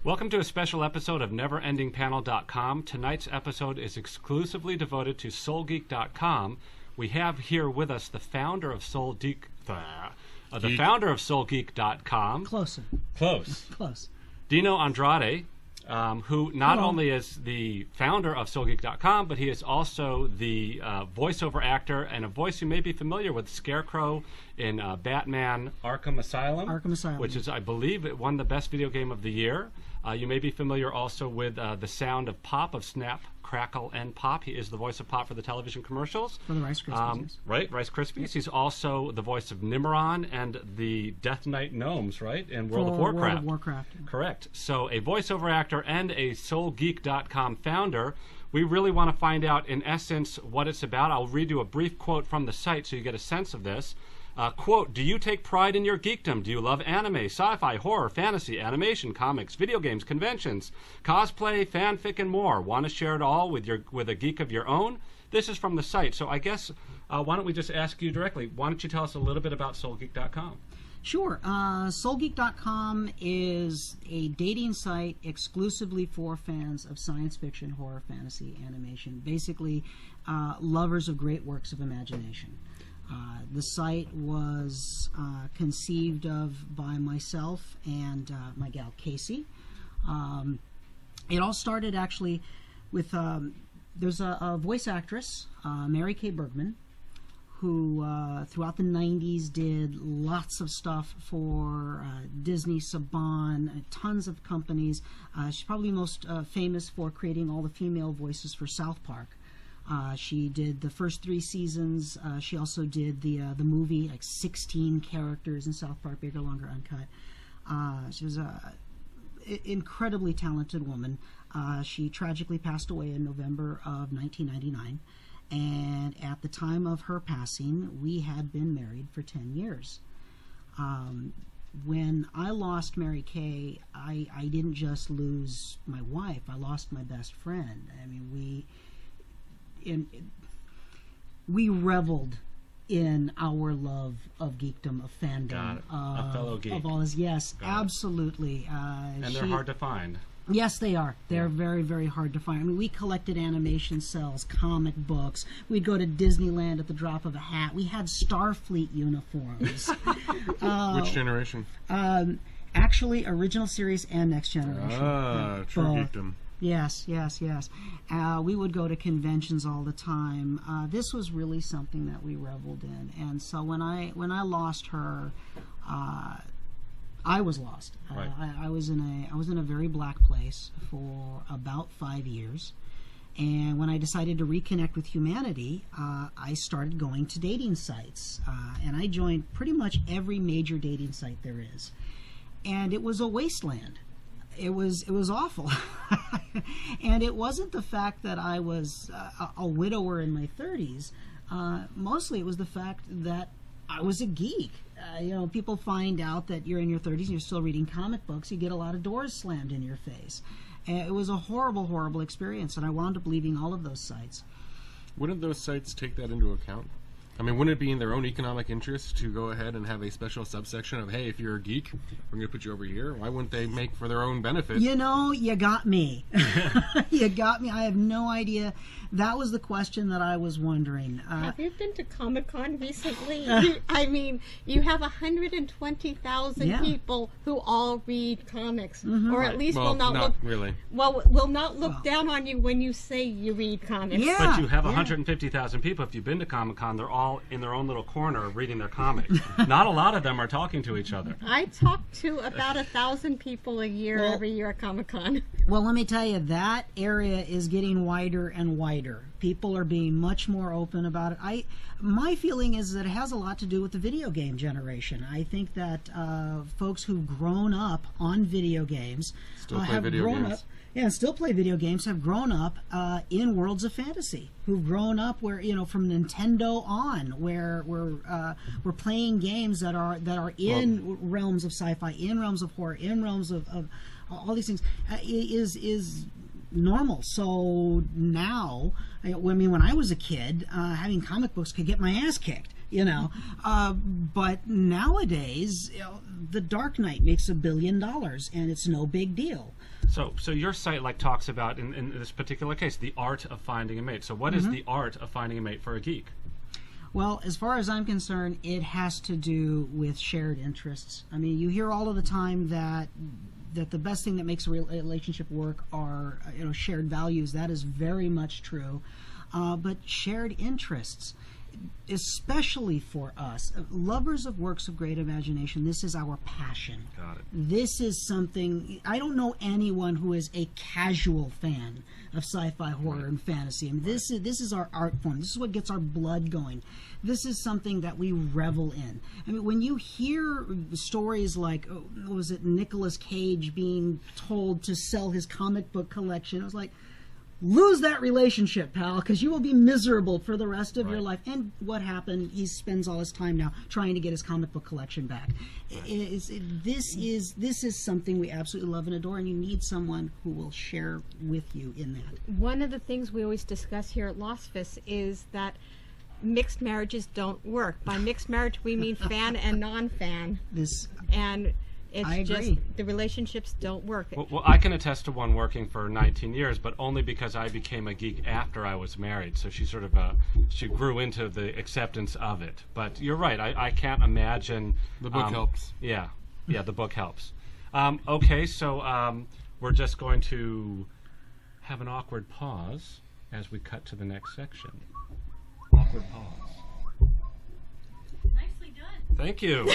Welcome to a special episode of Neverendingpanel.com. Tonight's episode is exclusively devoted to SoulGeek.com. We have here with us the founder of SoulGeek.com. Close. Dino Andrade, who not only is the founder of SoulGeek.com, but he is also the voiceover actor and a voice you may be familiar with, Scarecrow in Batman Arkham Asylum, which is, I believe, it won the best video game of the year. You may be familiar also with the sound of Pop, of Snap, Crackle, and Pop. He is the voice of Pop for the television commercials. For the Rice Krispies, yes. Right, Rice Krispies. He's also the voice of Nimron and the Death Knight Gnomes, right, in World of Warcraft. World of Warcraft. Correct. So a voiceover actor and a SoulGeek.com founder. We really want to find out, in essence, what it's about. I'll read you a brief quote from the site so you get a sense of this. Quote, do you take pride in your geekdom? Do you love anime, sci-fi, horror, fantasy, animation, comics, video games, conventions, cosplay, fanfic, and more? Want to share it all with a geek of your own? This is from the site. So I guess, why don't we just ask you directly, why don't you tell us a little bit about SoulGeek.com? Sure. SoulGeek.com is a dating site exclusively for fans of science fiction, horror, fantasy, animation, basically lovers of great works of imagination. The site was conceived of by myself and my gal Casey. It all started actually with there's a voice actress, Mary Kay Bergman, who throughout the 90s did lots of stuff for Disney, Saban, tons of companies. She's probably most famous for creating all the female voices for South Park. She did the first 3 seasons. She also did the movie, like 16 characters in South Park, bigger, longer, uncut. She was an incredibly talented woman. She tragically passed away in November of 1999. And at the time of her passing, we had been married for 10 years. When I lost Mary Kay, I didn't just lose my wife. I lost my best friend. I mean, we reveled in our love of geekdom, of fandom, a fellow geek. of all this. Yes, absolutely. And they're hard to find. Yes, they are. They're very, very hard to find. I mean, we collected animation cells, comic books. We'd go to Disneyland at the drop of a hat. We had Starfleet uniforms. Which generation? Actually, original series and next generation. True geekdom. Yes. We would go to conventions all the time. This was really something that we reveled in, and so when I lost her, I was lost. Right. I was in a very black place for about 5 years, and when I decided to reconnect with humanity, I started going to dating sites, and I joined pretty much every major dating site there is, and it was a wasteland. It was awful. And it wasn't the fact that I was a widower in my 30s. Mostly it was the fact that I was a geek. People find out that you're in your 30s and you're still reading comic books. You get a lot of doors slammed in your face. It was a horrible, horrible experience, and I wound up leaving all of those sites. Wouldn't those sites take that into account? I mean, wouldn't it be in their own economic interest to go ahead and have a special subsection of, hey, if you're a geek, we're going to put you over here? Why wouldn't they make for their own benefit? You got me. You got me. I have no idea. That was the question that I was wondering. Have you been to Comic-Con recently? I mean, you have 120,000 people who all read comics, or at least will not look. Really. Well, will not look down on you when you say you read comics. Yeah, but you have 150,000 people. If you've been to Comic-Con, they're all in their own little corner reading their comics. Not a lot of them are talking to each other. I talk to about 1,000 people a year every year at Comic-Con. Well, let me tell you, that area is getting wider and wider. People are being much more open about it. My feeling is that it has a lot to do with the video game generation. I think that folks who've grown up on video games still play video games, have grown up in worlds of fantasy. Who've grown up where from Nintendo on, where we're playing games that are in realms of sci-fi, in realms of horror, in realms of all these things is normal. So now, I mean, when I was a kid, having comic books could get my ass kicked. you know. But nowadays, The Dark Knight makes $1 billion, and it's no big deal. So your site like talks about in this particular case the art of finding a mate. So what is the art of finding a mate for a geek? Well, as far as I'm concerned, it has to do with shared interests. I mean, you hear all of the time that the best thing that makes a relationship work are shared values. That is very much true. But shared interests, especially for us, lovers of works of great imagination, this is our passion. Got it. This is something, I don't know anyone who is a casual fan of sci-fi, horror, and fantasy. I mean, this is our art form. This is what gets our blood going. This is something that we revel in. I mean, when you hear stories like, what was it, Nicolas Cage being told to sell his comic book collection, it was like, lose that relationship, pal, because you will be miserable for the rest of your life. And what happened? He spends all his time now trying to get his comic book collection back. This is something we absolutely love and adore, and you need someone who will share with you in that. One of the things we always discuss here at Lostfus is that mixed marriages don't work. By mixed marriage, we mean fan and non-fan. And it's just the relationships don't work. Well, I can attest to one working for 19 years, but only because I became a geek after I was married. So she sort of she grew into the acceptance of it. But you're right. I can't imagine. The book helps. Yeah, the book helps. Okay, so we're just going to have an awkward pause as we cut to the next section. Awkward pause. Nicely done. Thank you.